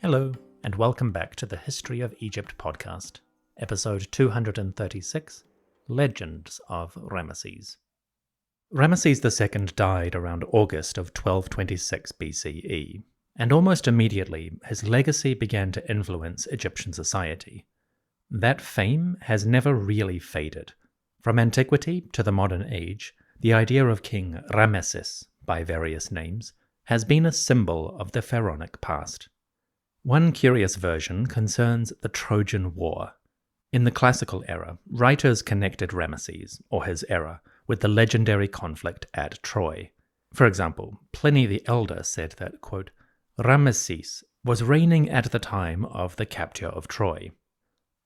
Hello, and welcome back to the History of Egypt podcast, episode 236, Legends of Ramesses. Ramesses II died around August of 1226 BCE, and almost immediately his legacy began to influence Egyptian society. That fame has never really faded. From antiquity to the modern age, the idea of King Ramesses, by various names, has been a symbol of the pharaonic past. One curious version concerns the Trojan War. In the classical era, writers connected Ramesses, or his era, with the legendary conflict at Troy. For example, Pliny the Elder said that, quote, Ramesses was reigning at the time of the capture of Troy.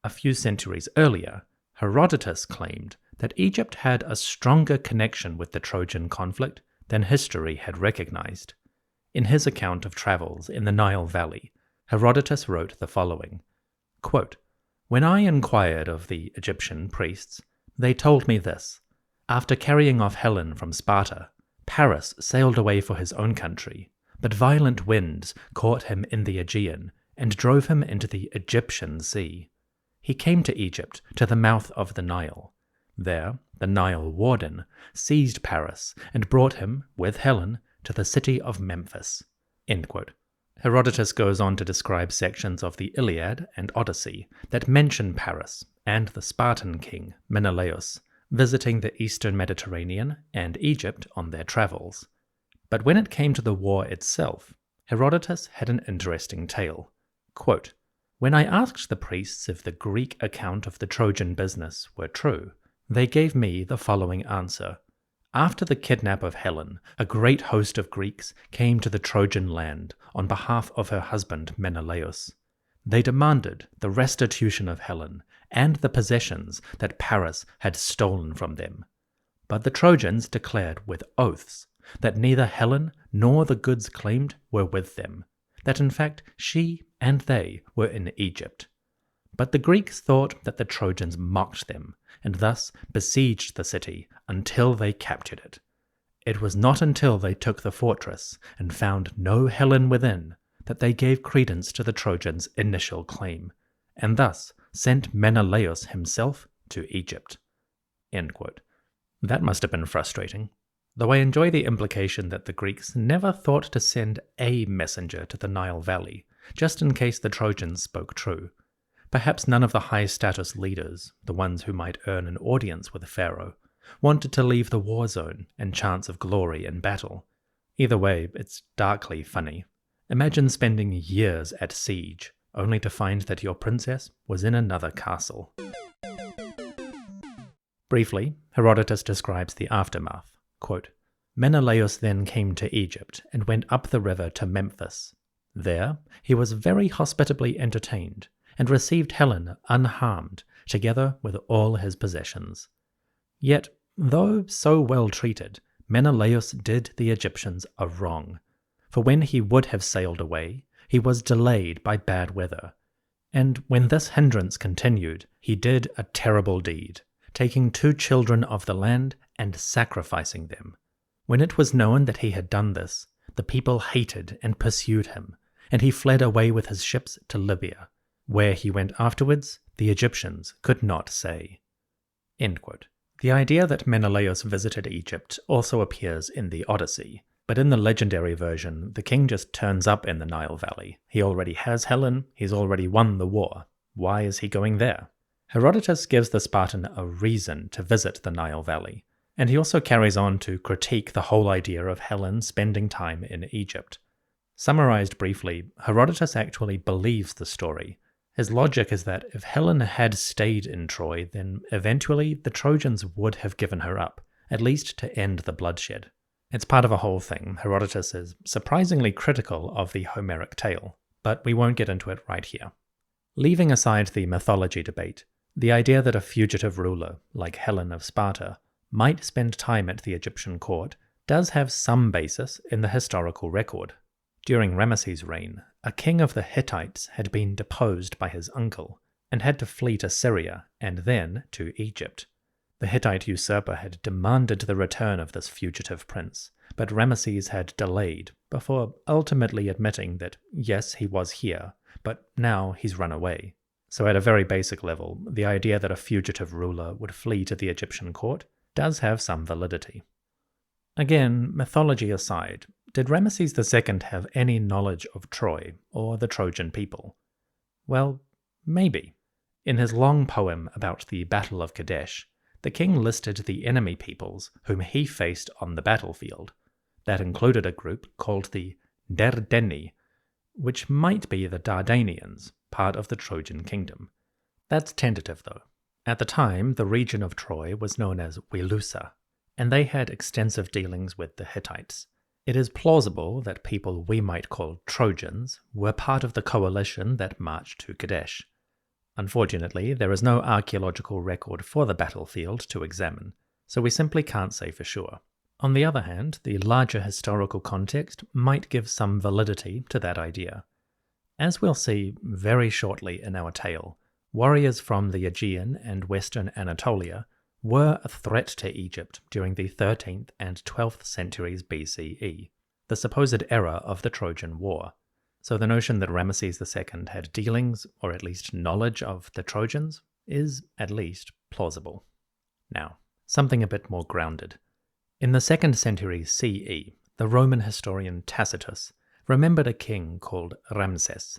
A few centuries earlier, Herodotus claimed that Egypt had a stronger connection with the Trojan conflict than history had recognized. In his account of travels in the Nile Valley, Herodotus wrote the following, quote, When I inquired of the Egyptian priests, they told me this. After carrying off Helen from Sparta, Paris sailed away for his own country, but violent winds caught him in the Aegean and drove him into the Egyptian Sea. He came to Egypt, to the mouth of the Nile. There, the Nile warden seized Paris and brought him, with Helen, to the city of Memphis. End quote. Herodotus goes on to describe sections of the Iliad and Odyssey that mention Paris and the Spartan king Menelaus visiting the eastern Mediterranean and Egypt on their travels. But when it came to the war itself, Herodotus had an interesting tale. Quote, When I asked the priests if the Greek account of the Trojan business were true, they gave me the following answer. After the kidnap of Helen, a great host of Greeks came to the Trojan land on behalf of her husband Menelaus. They demanded the restitution of Helen and the possessions that Paris had stolen from them. But the Trojans declared with oaths that neither Helen nor the goods claimed were with them, that in fact she and they were in Egypt. But the Greeks thought that the Trojans mocked them, and thus besieged the city until they captured it. It was not until they took the fortress and found no Helen within that they gave credence to the Trojans' initial claim, and thus sent Menelaus himself to Egypt. End quote. That must have been frustrating, though I enjoy the implication that the Greeks never thought to send a messenger to the Nile Valley, just in case the Trojans spoke true. Perhaps none of the high-status leaders, the ones who might earn an audience with Pharaoh, wanted to leave the war zone and chance of glory in battle. Either way, it's darkly funny. Imagine spending years at siege, only to find that your princess was in another castle. Briefly, Herodotus describes the aftermath. Quote, Menelaus then came to Egypt and went up the river to Memphis. There, he was very hospitably entertained, and received Helen unharmed, together with all his possessions. Yet, though so well treated, Menelaus did the Egyptians a wrong, for when he would have sailed away, he was delayed by bad weather, and when this hindrance continued, he did a terrible deed, taking 2 children of the land and sacrificing them. When it was known that he had done this, the people hated and pursued him, and he fled away with his ships to Libya. Where he went afterwards, the Egyptians could not say. End quote. The idea that Menelaus visited Egypt also appears in the Odyssey, but in the legendary version, the king just turns up in the Nile Valley. He already has Helen, he's already won the war. Why is he going there? Herodotus gives the Spartan a reason to visit the Nile Valley, and he also carries on to critique the whole idea of Helen spending time in Egypt. Summarized briefly, Herodotus actually believes the story. His logic is that if Helen had stayed in Troy, then eventually the Trojans would have given her up, at least to end the bloodshed. It's part of a whole thing. Herodotus is surprisingly critical of the Homeric tale, but we won't get into it right here. Leaving aside the mythology debate, the idea that a fugitive ruler, like Helen of Sparta, might spend time at the Egyptian court does have some basis in the historical record. During Ramesses' reign, a king of the Hittites had been deposed by his uncle and had to flee to Syria and then to Egypt. The Hittite usurper had demanded the return of this fugitive prince, but Ramesses had delayed before ultimately admitting that yes, he was here, but now he's run away. So at a very basic level, the idea that a fugitive ruler would flee to the Egyptian court does have some validity. Again, mythology aside, did Ramesses II have any knowledge of Troy or the Trojan people? Well, maybe. In his long poem about the Battle of Kadesh, the king listed the enemy peoples whom he faced on the battlefield. That included a group called the Dardani, which might be the Dardanians, part of the Trojan kingdom. That's tentative though. At the time, the region of Troy was known as Wilusa, and they had extensive dealings with the Hittites. It is plausible that people we might call Trojans were part of the coalition that marched to Kadesh. Unfortunately, there is no archaeological record for the battlefield to examine, so we simply can't say for sure. On the other hand, the larger historical context might give some validity to that idea. As we'll see very shortly in our tale, warriors from the Aegean and western Anatolia were a threat to Egypt during the 13th and 12th centuries BCE, the supposed era of the Trojan War. So the notion that Ramesses II had dealings, or at least knowledge of the Trojans, is at least plausible. Now, something a bit more grounded. In the 2nd century CE, the Roman historian Tacitus remembered a king called Ramses.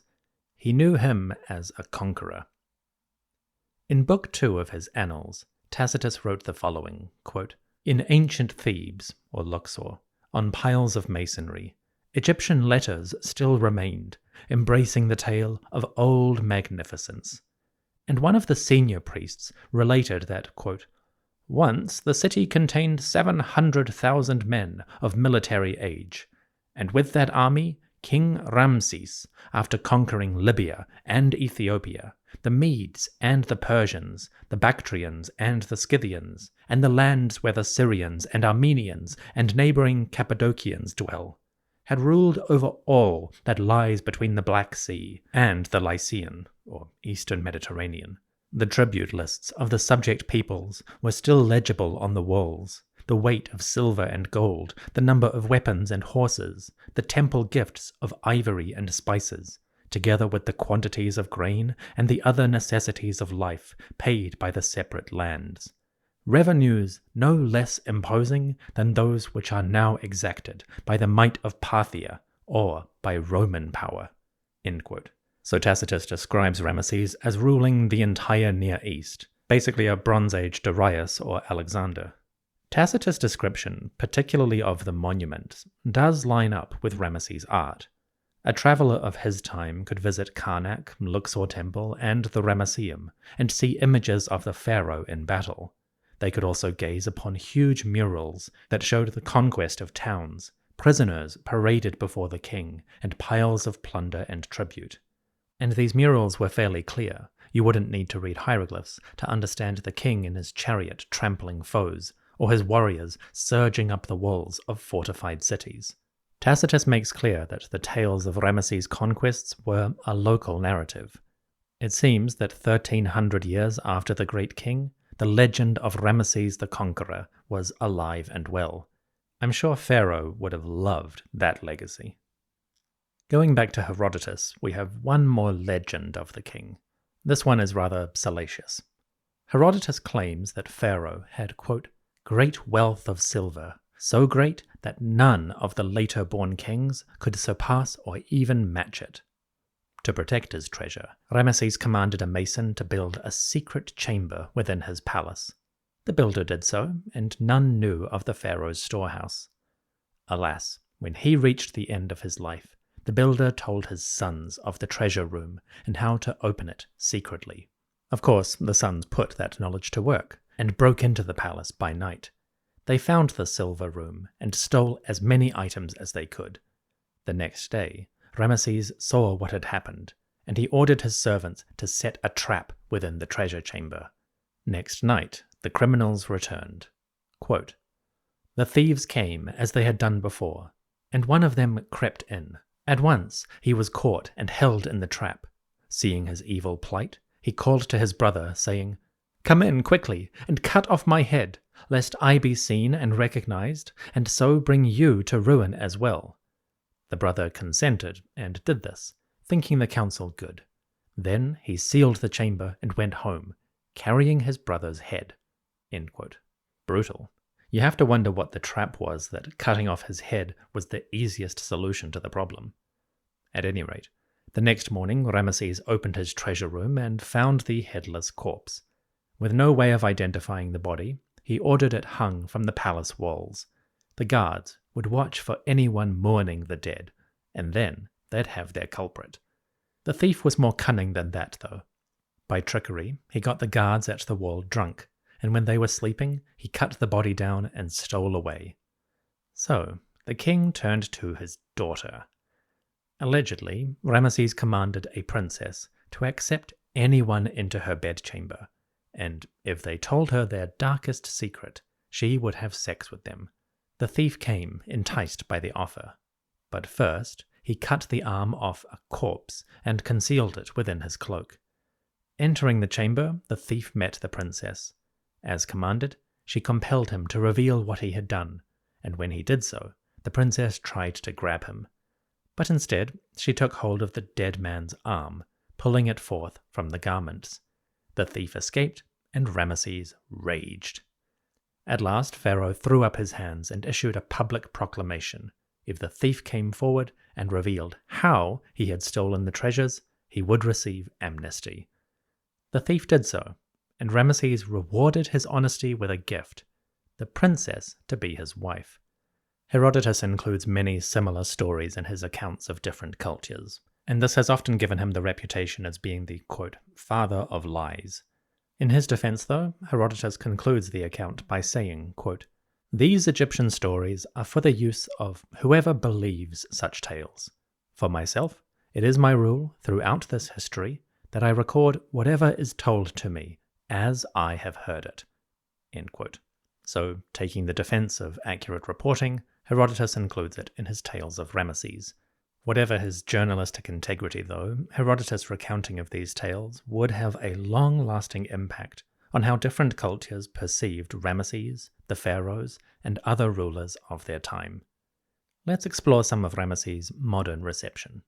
He knew him as a conqueror. In Book 2 of his Annals, Tacitus wrote the following, quote, "In ancient Thebes, or Luxor, on piles of masonry, Egyptian letters still remained, embracing the tale of old magnificence. And one of the senior priests related that, quote, once the city contained 700,000 men of military age, and with that army King Ramses, after conquering Libya and Ethiopia, the Medes and the Persians, the Bactrians and the Scythians, and the lands where the Syrians and Armenians and neighboring Cappadocians dwell, had ruled over all that lies between the Black Sea and the Lycian, or Eastern Mediterranean. The tribute lists of the subject peoples were still legible on the walls, the weight of silver and gold, the number of weapons and horses, the temple gifts of ivory and spices, together with the quantities of grain and the other necessities of life paid by the separate lands. Revenues no less imposing than those which are now exacted by the might of Parthia or by Roman power." End quote. So Tacitus describes Ramesses as ruling the entire Near East, basically a Bronze Age Darius or Alexander. Tacitus' description, particularly of the monuments, does line up with Ramesses' art. A traveller of his time could visit Karnak, Luxor Temple, and the Ramesseum, and see images of the pharaoh in battle. They could also gaze upon huge murals that showed the conquest of towns, prisoners paraded before the king, and piles of plunder and tribute. And these murals were fairly clear. You wouldn't need to read hieroglyphs to understand the king in his chariot trampling foes, or his warriors surging up the walls of fortified cities. Tacitus makes clear that the tales of Ramesses' conquests were a local narrative. It seems that 1300 years after the great king, the legend of Ramesses the Conqueror was alive and well. I'm sure Pharaoh would have loved that legacy. Going back to Herodotus, we have one more legend of the king. This one is rather salacious. Herodotus claims that Pharaoh had, quote, great wealth of silver, so great that none of the later born kings could surpass or even match it. To protect his treasure, Ramesses commanded a mason to build a secret chamber within his palace. The builder did so, and none knew of the pharaoh's storehouse. Alas, when he reached the end of his life, the builder told his sons of the treasure room and how to open it secretly. Of course, the sons put that knowledge to work and broke into the palace by night. They found the silver room and stole as many items as they could. The next day, Ramesses saw what had happened, and he ordered his servants to set a trap within the treasure chamber. Next night, the criminals returned. Quote, the thieves came as they had done before, and one of them crept in. At once he was caught and held in the trap. Seeing his evil plight, he called to his brother, saying, Come in quickly, and cut off my head, lest I be seen and recognized, and so bring you to ruin as well. The brother consented, and did this, thinking the counsel good. Then he sealed the chamber and went home, carrying his brother's head." End quote. Brutal. You have to wonder what the trap was that cutting off his head was the easiest solution to the problem. At any rate, the next morning Ramesses opened his treasure room and found the headless corpse. With no way of identifying the body, he ordered it hung from the palace walls. The guards would watch for anyone mourning the dead, and then they'd have their culprit. The thief was more cunning than that, though. By trickery, he got the guards at the wall drunk, and when they were sleeping, he cut the body down and stole away. So, the king turned to his daughter. Allegedly, Ramesses commanded a princess to accept anyone into her bedchamber, and if they told her their darkest secret, she would have sex with them. The thief came, enticed by the offer. But first, he cut the arm off a corpse and concealed it within his cloak. Entering the chamber, the thief met the princess. As commanded, she compelled him to reveal what he had done, and when he did so, the princess tried to grab him. But instead, she took hold of the dead man's arm, pulling it forth from the garments. The thief escaped, and Ramesses raged. At last, Pharaoh threw up his hands and issued a public proclamation. If the thief came forward and revealed how he had stolen the treasures, he would receive amnesty. The thief did so, and Ramesses rewarded his honesty with a gift, the princess to be his wife. Herodotus includes many similar stories in his accounts of different cultures, and this has often given him the reputation as being the, quote, father of lies. In his defense, though, Herodotus concludes the account by saying, quote, "These Egyptian stories are for the use of whoever believes such tales. For myself, it is my rule throughout this history that I record whatever is told to me as I have heard it." End quote. So, taking the defense of accurate reporting, Herodotus includes it in his tales of Ramesses. Whatever his journalistic integrity, though, Herodotus' recounting of these tales would have a long-lasting impact on how different cultures perceived Ramesses, the pharaohs, and other rulers of their time. Let's explore some of Ramesses' modern reception.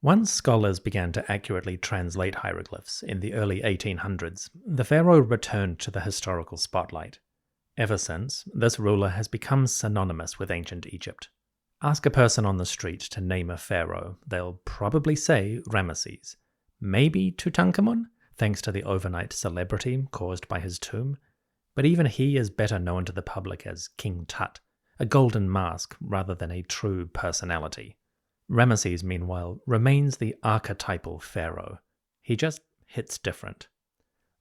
Once scholars began to accurately translate hieroglyphs in the early 1800s, the pharaoh returned to the historical spotlight. Ever since, this ruler has become synonymous with ancient Egypt. Ask a person on the street to name a pharaoh, they'll probably say Ramesses. Maybe Tutankhamun, thanks to the overnight celebrity caused by his tomb, but even he is better known to the public as King Tut, a golden mask rather than a true personality. Ramesses, meanwhile, remains the archetypal pharaoh. He just hits different.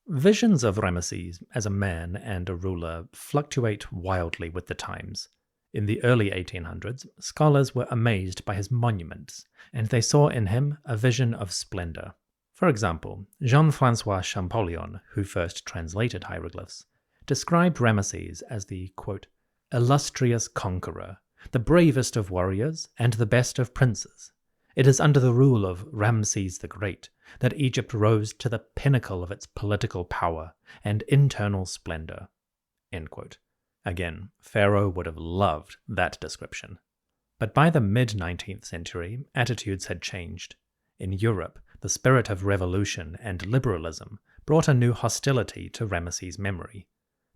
Visions of Ramesses as a man and a ruler fluctuate wildly with the times. In the early 1800s, scholars were amazed by his monuments, and they saw in him a vision of splendor. For example, Jean-François Champollion, who first translated hieroglyphs, described Ramesses as the, quote, illustrious conqueror, the bravest of warriors, and the best of princes. It is under the rule of Ramses the Great that Egypt rose to the pinnacle of its political power and internal splendor. End quote. Again, Pharaoh would have loved that description. But by the mid-19th century, attitudes had changed. In Europe, the spirit of revolution and liberalism brought a new hostility to Ramesses' memory.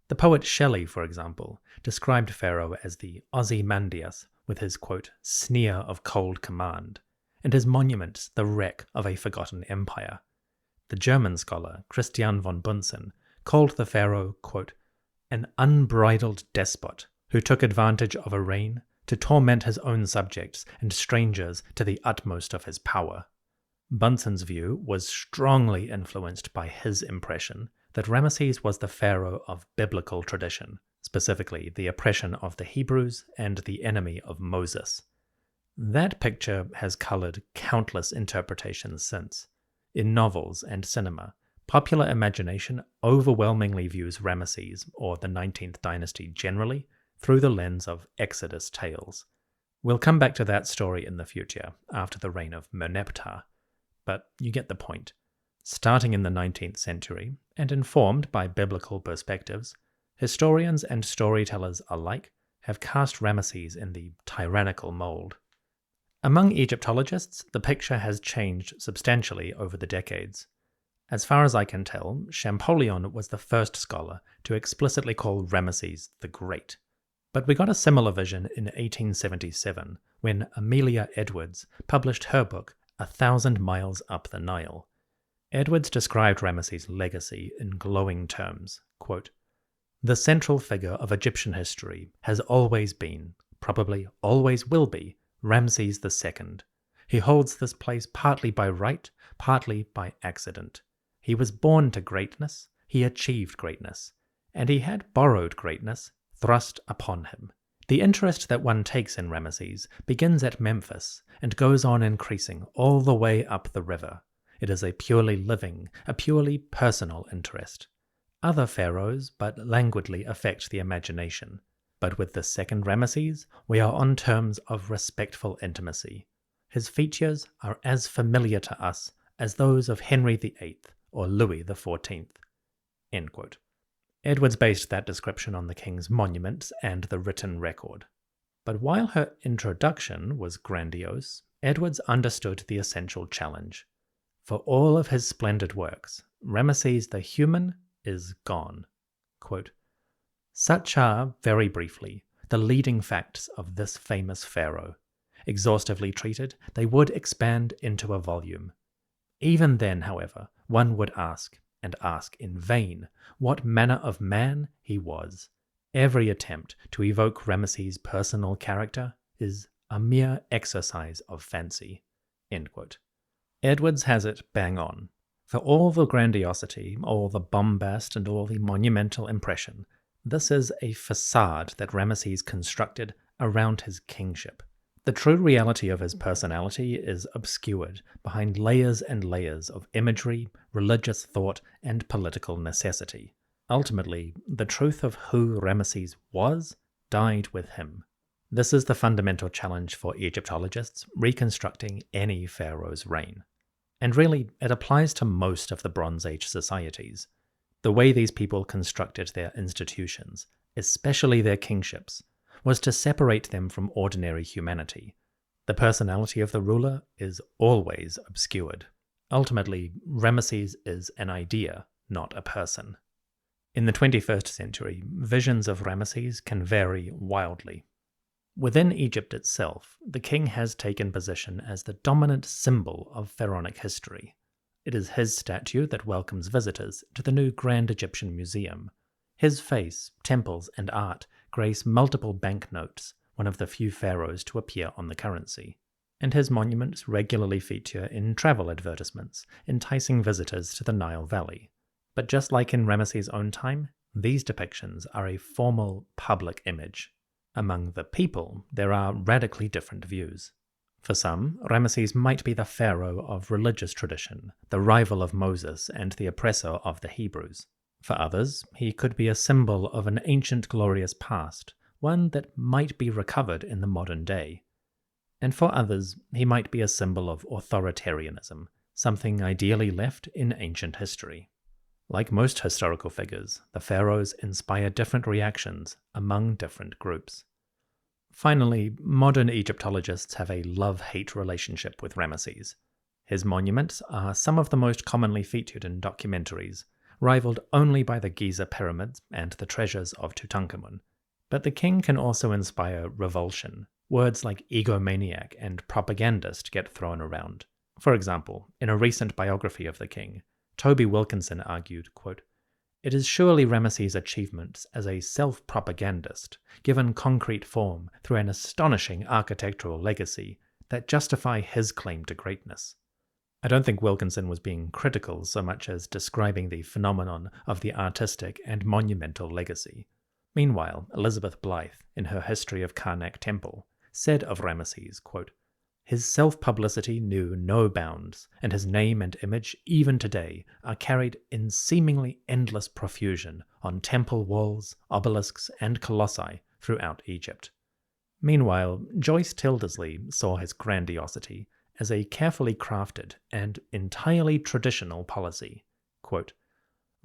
The poet Shelley, for example, described Pharaoh as the Ozymandias with his, quote, sneer of cold command, and his monuments the wreck of a forgotten empire. The German scholar Christian von Bunsen called the pharaoh, quote, an unbridled despot who took advantage of a reign to torment his own subjects and strangers to the utmost of his power. Bunsen's view was strongly influenced by his impression that Ramesses was the pharaoh of biblical tradition, specifically the oppression of the Hebrews and the enemy of Moses. That picture has colored countless interpretations since. In novels and cinema, popular imagination overwhelmingly views Ramesses, or the 19th dynasty generally, through the lens of Exodus tales. We'll come back to that story in the future, after the reign of Merneptah, but you get the point. Starting in the 19th century, and informed by biblical perspectives, historians and storytellers alike have cast Ramesses in the tyrannical mold. Among Egyptologists, the picture has changed substantially over the decades. As far as I can tell, Champollion was the first scholar to explicitly call Ramesses the Great. But we got a similar vision in 1877, when Amelia Edwards published her book, 1,000 Miles Up the Nile. Edwards described Ramesses' legacy in glowing terms. Quote, "The central figure of Egyptian history has always been, probably always will be, Ramses II. He holds this place partly by right, partly by accident. He was born to greatness, he achieved greatness, and he had borrowed greatness thrust upon him. The interest that one takes in Ramesses begins at Memphis and goes on increasing all the way up the river. It is a purely living, a purely personal interest. Other pharaohs but languidly affect the imagination. But with the second Ramesses, we are on terms of respectful intimacy. His features are as familiar to us as those of Henry VIII or Louis XIV. End quote. Edwards based that description on the king's monuments and the written record. But while her introduction was grandiose, Edwards understood the essential challenge. For all of his splendid works, Ramesses the human is gone. Quote, "Such are, very briefly, the leading facts of this famous pharaoh. Exhaustively treated, they would expand into a volume. Even then, however, one would ask, and ask in vain, what manner of man he was. Every attempt to evoke Ramesses' personal character is a mere exercise of fancy." End quote. Edwards has it bang on. For all the grandiosity, all the bombast, and all the monumental impression, this is a facade that Ramesses constructed around his kingship. The true reality of his personality is obscured behind layers and layers of imagery, religious thought, and political necessity. Ultimately, the truth of who Ramesses was died with him. This is the fundamental challenge for Egyptologists reconstructing any pharaoh's reign. And really, it applies to most of the Bronze Age societies. The way these people constructed their institutions, especially their kingships, was to separate them from ordinary humanity. The personality of the ruler is always obscured. Ultimately, Ramesses is an idea, not a person. In the 21st century, visions of Ramesses can vary wildly. Within Egypt itself, the king has taken position as the dominant symbol of pharaonic history. It is his statue that welcomes visitors to the new Grand Egyptian Museum. His face, temples, and art grace multiple banknotes, one of the few pharaohs to appear on the currency. And his monuments regularly feature in travel advertisements, enticing visitors to the Nile Valley. But just like in Ramesses' own time, these depictions are a formal public image. Among the people, there are radically different views. For some, Ramesses might be the pharaoh of religious tradition, the rival of Moses and the oppressor of the Hebrews. For others, he could be a symbol of an ancient glorious past, one that might be recovered in the modern day. And for others, he might be a symbol of authoritarianism, something ideally left in ancient history. Like most historical figures, the pharaohs inspire different reactions among different groups. Finally, modern Egyptologists have a love-hate relationship with Ramesses. His monuments are some of the most commonly featured in documentaries, rivaled only by the Giza pyramids and the treasures of Tutankhamun. But the king can also inspire revulsion. Words like egomaniac and propagandist get thrown around. For example, in a recent biography of the king, Toby Wilkinson argued, quote, "It is surely Ramesses' achievements as a self-propagandist, given concrete form through an astonishing architectural legacy, that justify his claim to greatness." I don't think Wilkinson was being critical so much as describing the phenomenon of the artistic and monumental legacy. Meanwhile, Elizabeth Blythe, in her History of Karnak Temple, said of Ramesses, quote, "His self-publicity knew no bounds, and his name and image, even today, are carried in seemingly endless profusion on temple walls, obelisks, and colossi throughout Egypt." Meanwhile, Joyce Tyldesley saw his grandiosity as a carefully crafted and entirely traditional policy. Quote,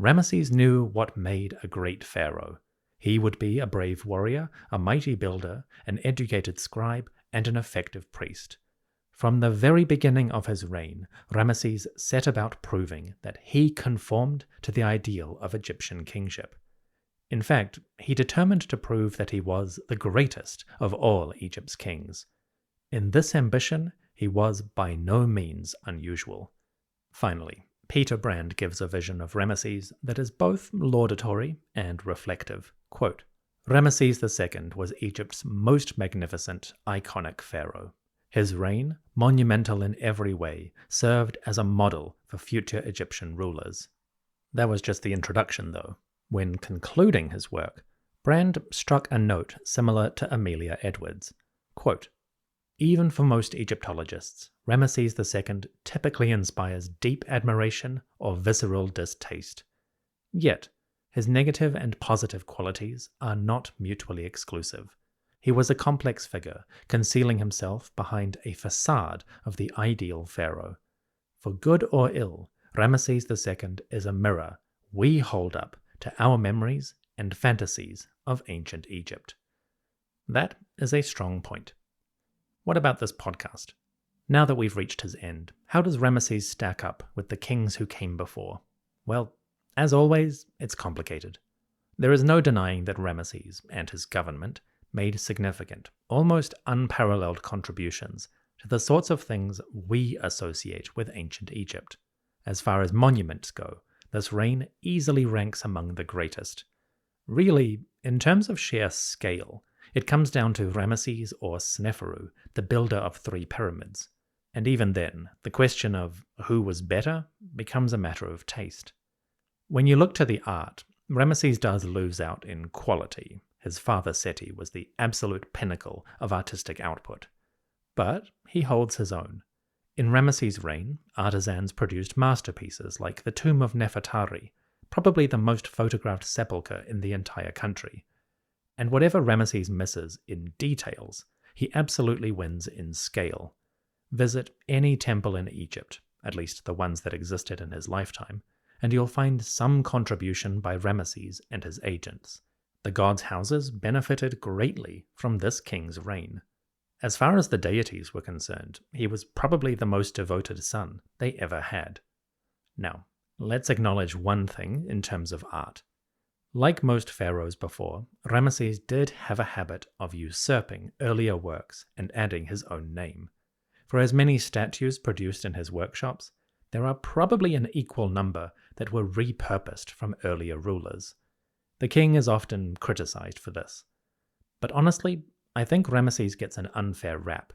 Ramesses knew what made a great pharaoh. He would be a brave warrior, a mighty builder, an educated scribe, and an effective priest. From the very beginning of his reign, Ramesses set about proving that he conformed to the ideal of Egyptian kingship. In fact, he determined to prove that he was the greatest of all Egypt's kings. In this ambition, he was by no means unusual. Finally, Peter Brand gives a vision of Ramesses that is both laudatory and reflective. Quote, Ramesses II was Egypt's most magnificent, iconic pharaoh. His reign, monumental in every way, served as a model for future Egyptian rulers. That was just the introduction, though. When concluding his work, Brand struck a note similar to Amelia Edwards. Quote, Even for most Egyptologists, Ramesses II typically inspires deep admiration or visceral distaste. Yet, his negative and positive qualities are not mutually exclusive. He was a complex figure, concealing himself behind a facade of the ideal pharaoh. For good or ill, Ramesses II is a mirror we hold up to our memories and fantasies of ancient Egypt. That is a strong point. What about this podcast? Now that we've reached his end, how does Ramesses stack up with the kings who came before? Well, as always, it's complicated. There is no denying that Ramesses and his government made significant, almost unparalleled contributions to the sorts of things we associate with ancient Egypt. As far as monuments go, this reign easily ranks among the greatest. Really, in terms of sheer scale, it comes down to Ramesses or Sneferu, the builder of 3 pyramids. And even then, the question of who was better becomes a matter of taste. When you look to the art, Ramesses does lose out in quality. His father Seti was the absolute pinnacle of artistic output. But he holds his own. In Ramesses' reign, artisans produced masterpieces like the tomb of Nefertari, probably the most photographed sepulchre in the entire country. And whatever Ramesses misses in details, he absolutely wins in scale. Visit any temple in Egypt, at least the ones that existed in his lifetime, and you'll find some contribution by Ramesses and his agents. The gods' houses benefited greatly from this king's reign. As far as the deities were concerned, he was probably the most devoted son they ever had. Now, let's acknowledge one thing in terms of art. Like most pharaohs before, Ramesses did have a habit of usurping earlier works and adding his own name. For as many statues produced in his workshops, there are probably an equal number that were repurposed from earlier rulers. The king is often criticized for this. But honestly, I think Ramesses gets an unfair rap.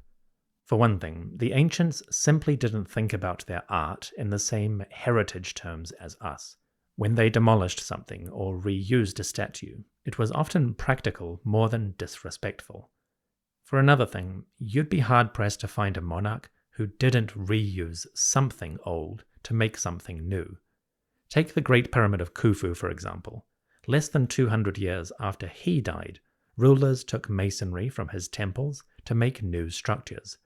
For one thing, the ancients simply didn't think about their art in the same heritage terms as us. When they demolished something or reused a statue, it was often practical more than disrespectful. For another thing, you'd be hard-pressed to find a monarch who didn't reuse something old to make something new. Take the Great Pyramid of Khufu, for example. Less than 200 years after he died, rulers took masonry from his temples to make new structures.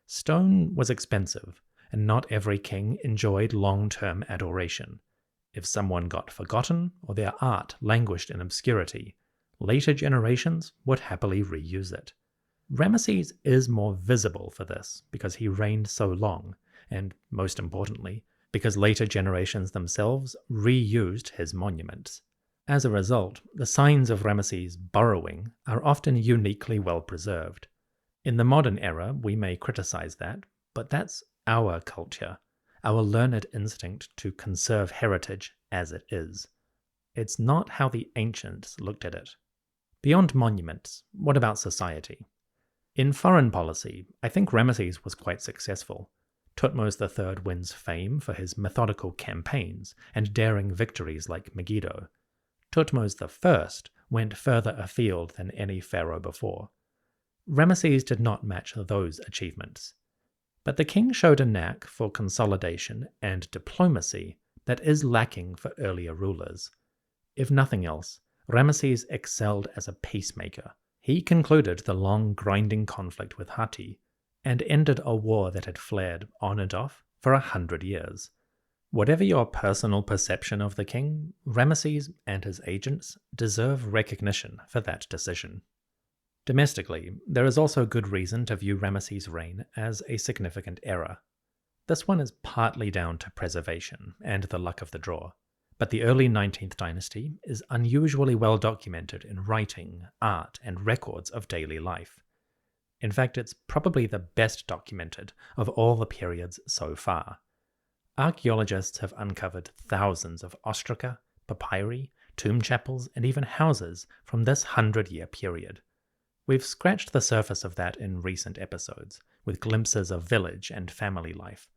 Stone was expensive, and not every king enjoyed long-term adoration. If someone got forgotten or their art languished in obscurity, later generations would happily reuse it. Ramesses is more visible for this because he reigned so long, and most importantly, because later generations themselves reused his monuments. As a result, the signs of Ramesses' borrowing are often uniquely well preserved. In the modern era, we may criticize that, but that's our culture, our learned instinct to conserve heritage as it is. It's not how the ancients looked at it. Beyond monuments, what about society? In foreign policy, I think Ramesses was quite successful. Thutmose III wins fame for his methodical campaigns and daring victories like Megiddo. Thutmose I went further afield than any pharaoh before. Ramesses did not match those achievements. But the king showed a knack for consolidation and diplomacy that is lacking for earlier rulers. If nothing else, Ramesses excelled as a peacemaker, He concluded the long grinding conflict with Hatti and ended a war that had flared on and off for 100 years. Whatever your personal perception of the king, Ramesses and his agents deserve recognition for that decision. Domestically, there is also good reason to view Ramesses' reign as a significant error. This one is partly down to preservation and the luck of the draw, but the early 19th dynasty is unusually well documented in writing, art, and records of daily life. In fact, it's probably the best documented of all the periods so far. Archaeologists have uncovered thousands of ostraca, papyri, tomb chapels, and even houses from this 100-year period. We've scratched the surface of that in recent episodes, with glimpses of village and family life.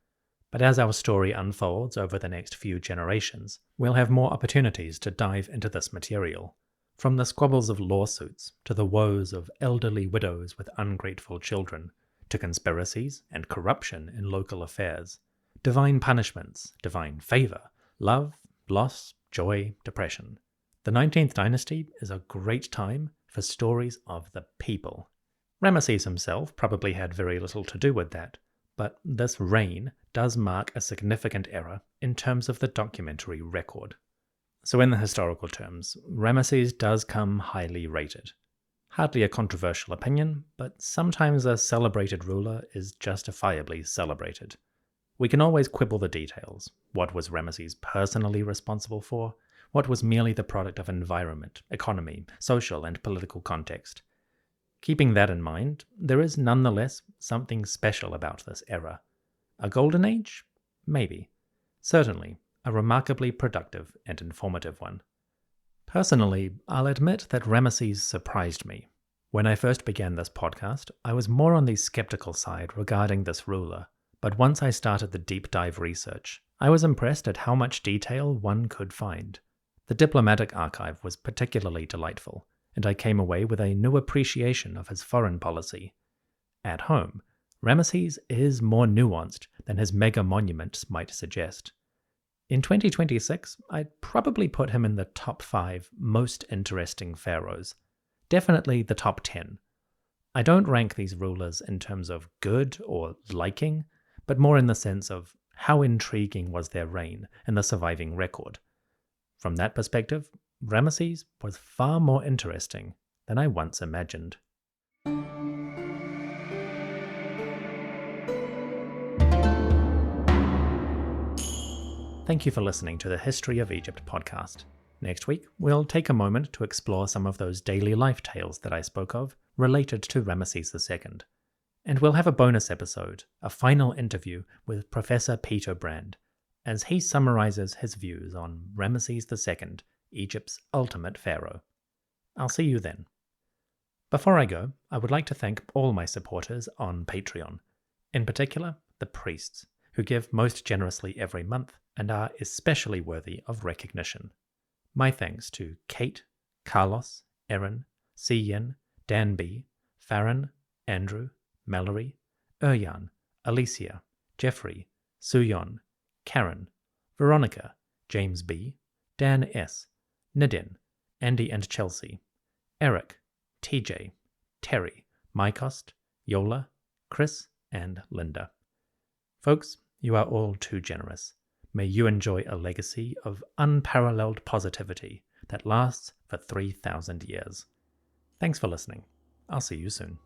But as our story unfolds over the next few generations, we'll have more opportunities to dive into this material. From the squabbles of lawsuits, to the woes of elderly widows with ungrateful children, to conspiracies and corruption in local affairs, divine punishments, divine favor, love, loss, joy, depression. The 19th dynasty is a great time for stories of the people. Ramesses himself probably had very little to do with that, but this reign does mark a significant era in terms of the documentary record. So in the historical terms, Ramesses does come highly rated. Hardly a controversial opinion, but sometimes a celebrated ruler is justifiably celebrated. We can always quibble the details. What was Ramesses personally responsible for? What was merely the product of environment, economy, social and political context? Keeping that in mind, there is nonetheless something special about this era. A golden age? Maybe. Certainly, a remarkably productive and informative one. Personally, I'll admit that Ramesses surprised me. When I first began this podcast, I was more on the skeptical side regarding this ruler, but once I started the deep dive research, I was impressed at how much detail one could find. The diplomatic archive was particularly delightful, and I came away with a new appreciation of his foreign policy. At home, Ramesses is more nuanced than his mega monuments might suggest. In 2026, I'd probably put him in the top 5 most interesting pharaohs. Definitely the top 10. I don't rank these rulers in terms of good or liking, but more in the sense of how intriguing was their reign and the surviving record. From that perspective, Ramesses was far more interesting than I once imagined. Thank you for listening to the History of Egypt podcast. Next week, we'll take a moment to explore some of those daily life tales that I spoke of related to Ramesses II. And we'll have a bonus episode, a final interview with Professor Peter Brand, as he summarizes his views on Ramesses II, Egypt's ultimate pharaoh. I'll see you then. Before I go, I would like to thank all my supporters on Patreon, in particular the priests, who give most generously every month and are especially worthy of recognition. My thanks to Kate, Carlos, Erin, Cian, Dan B., Farron, Andrew, Mallory, Erjan, Alicia, Jeffrey, Suyon, Karen, Veronica, James B., Dan S., Nidin, Andy and Chelsea, Eric, TJ, Terry, Mycost, Yola, Chris, and Linda. Folks, you are all too generous. May you enjoy a legacy of unparalleled positivity that lasts for 3,000 years. Thanks for listening. I'll see you soon.